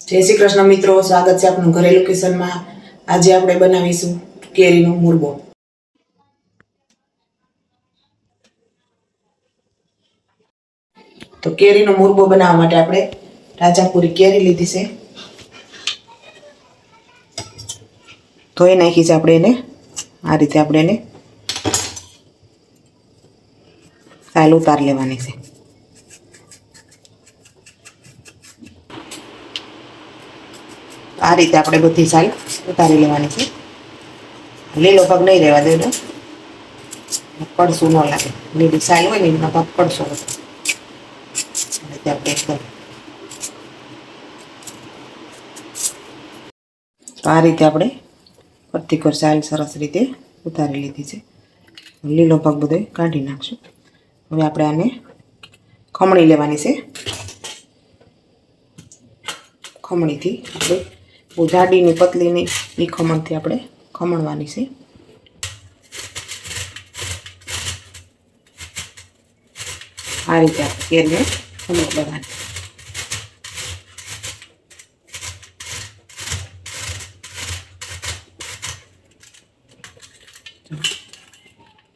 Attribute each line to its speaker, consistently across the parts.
Speaker 1: જય શ્રી કૃષ્ણ મિત્રો, સ્વાગત છે આપનું ઘરેલું કિચનમાં। આજે આપણે બનાવીશું કેરીનો મુરબો। તો કેરીનો મુરબો બનાવવા માટે આપણે રાજાપુરી કેરી લીધી છે, ધોઈ નાખી છે આપણે એને। આ રીતે આપણે એને સાલ ઉતાર લેવાની છે। આ રીતે આપણે બધી સાલ ઉતારી લેવાની છે। લીલો ભાગ નહીં રહેવા દેવાનો, કડશું ન લાગે। લીલી સાલ હોય ને એનો ભાગ કડશો હોય, રીતે આપણે એકદમ આ રીતે આપણે ફરતી કર સાલ સરસ રીતે ઉતારી લીધી છે। લીલો ભાગ બધો કાઢી નાખશું। હવે આપણે આને ખમણી લેવાની છે। ખમણીથી આપણે બહુ જાડીની પતલીની એ ખમણથી આપણે ખમણવાની છે। આ રીતે આપણે કેરીને ખમણ લેવાની।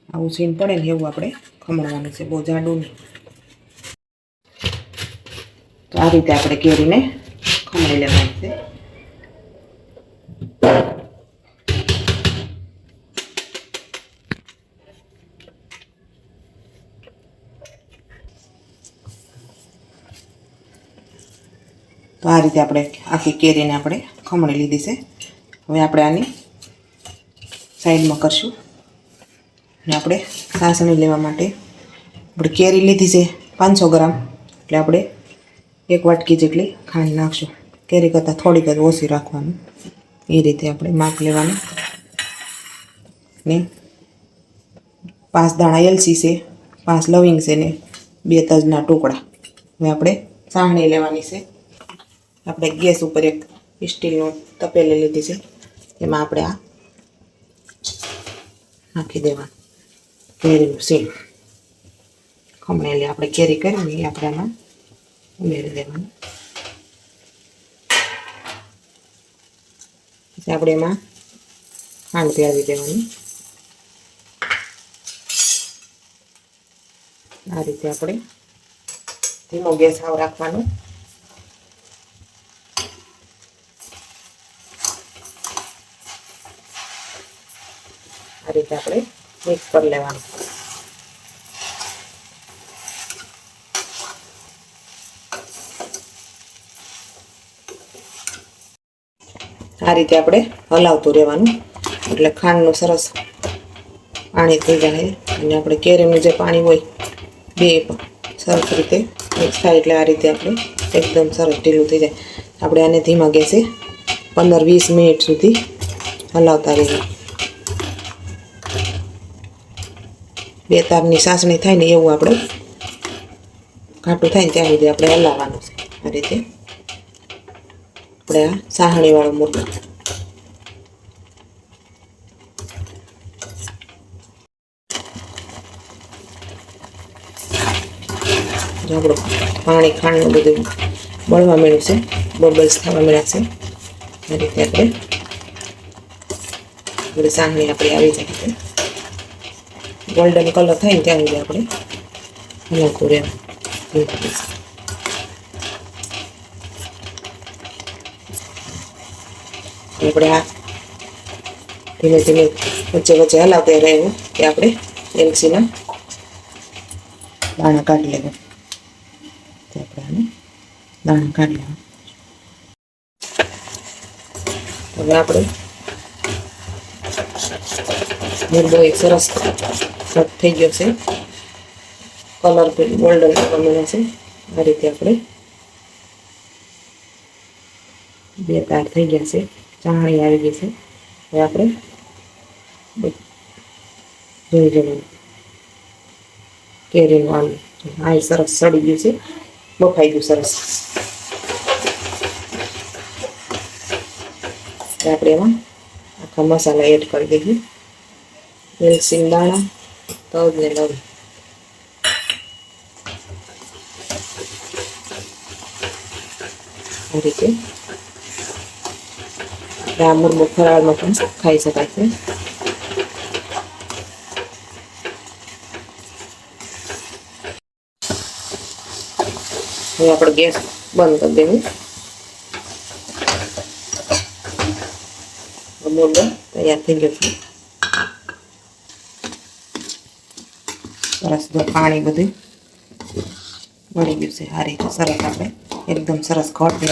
Speaker 1: આવું સીન પડે ને એવું આપણે ખમણવાનું છે, બહુ જાડું નહીં। તો આ રીતે આપણે કેરીને ખમણી લેવાની છે। તો આ રીતે આપણે આખી કેરીને આપણે ખમણી લીધી છે। હવે આપણે આની સાઈડમાં કરશું અને આપણે સાસણી લેવા માટે આપણે કેરી લીધી છે 500 ગ્રામ, એટલે આપણે 1 વાટકી જેટલી ખાંડ નાખશું। કેરી કરતાં થોડીક જ ઓછી રાખવાનું, એ રીતે આપણે માપ લેવાનું। ને 5 દાણા એલચી છે, 5 લવિંગ છે ને 2 તજના ટુકડા। હવે આપણે સાહણી લેવાની છે। આપણે ગેસ ઉપર એક સ્ટીલનું તપેલી લીધી છે, એમાં આપણે આ નાખી દેવાનું કેરીનું સીણ। ખમણેલી આપણે કેરી કરી એ આપણે આમાં ઉમેરી દેવાનું। પછી આપણે એમાં ખાંડ પીવી દેવાની। આ રીતે આપણે ધીમો ગેસ આવ રાખવાનો। આ રીતે આપણે મિક્સ કરી લેવાનું। આ રીતે આપણે હલાવતું રહેવાનું, એટલે ખાંડનું સરસ પાણી થઈ જાય અને આપણે કેરીનું જે પાણી હોય બે સરસ રીતે મિક્સ થાય। એટલે આ રીતે આપણે એકદમ સરસ ઢીલું થઈ જાય। આપણે આને ધીમા ગેસે 15-20 મિનિટ સુધી હલાવતા રહીએ। 2 તારની સાસણી થાય ને એવું આપણે ઘાટું થાય ને ત્યાં સુધી આપણે હલાવવાનું છે। આ રીતે આપણે આ સાહણીવાળું મુરબો આપણું પાણી ખાંડનું બધું બળવા મળ્યું છે, બબલ્સ થવા મળ્યા છે। આ રીતે આપણે બધી સાહણી આપણી આવી જાય, ગોલ્ડન કલર થાય ને ત્યાં સુધી આપણે હલાવતું રહેવાનું। આપણે આ ધીમે ધીમે વચ્ચે વચ્ચે હલાવતા રહેવું કે આપણે એલચીના દાણા કાઢી લેવા। આપણે આને દાણા કાઢી લેવા। હવે આપણે મુરબો એક સરસ કટ થઈ ગયો છે, કલર ગોલ્ડન કલર મળે છે। આ રીતે આપણે 2 તાર થઈ ગયા છે, ચાસણી આવી ગઈ છે। હવે આપણે જોઈ જવાનું કેરીનું આલુ આ સરસ સડી ગયું છે, બફાઈ ગયું સરસ। આપણે એમાં આખા મસાલા એડ કરી દઈએ, એલચી દાણા, તજ ને લવિંગ। આ રીતે આ મુરમો ફરાળમાં પણ ખાઈ શકાય છે. હવે આપણે ગેસ બંધ કરી દેવું. મુરમો તૈયાર થઈ ગયો છે. સરસ જો પાણી બધું મળી ગયું છે. આ રીતે સરસ આપણે એકદમ સરસ ઘટ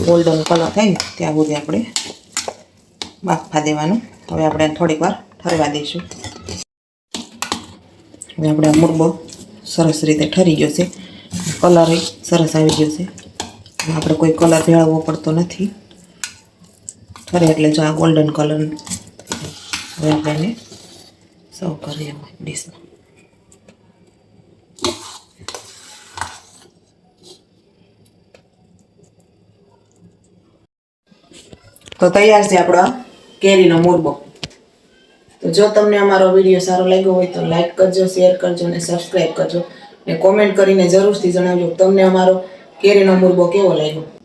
Speaker 1: ગોલ્ડન કલર થાય ને ત્યાં સુધી આપણે બાફવા દેવાનું. હવે આપણે થોડીક વાર ઠરવા દઈશું. હવે આપણે મુરબો સરસ રીતે ઠરી ગયો છે. કલર સરસ આવી ગયો છે. આપણે કોઈ કલર ભેળવવો પડતો નથી. ઠરે એટલે જો આ ગોલ્ડન કલર. હવે આપણે એને સર્વ કરીએ ડીશમાં. તો તૈયાર છે આપણો કેરીનો મુરબો. તો જો તમને અમારો વિડીયો સારો લાગ્યો હોય તો લાઈક કરજો, શેર કરજો અને સબસ્ક્રાઈબ કરજો. ને કોમેન્ટ કરીને જરૂરથી જણાવજો તમને અમારો કેરીનો મુરબો કેવો લાગ્યો.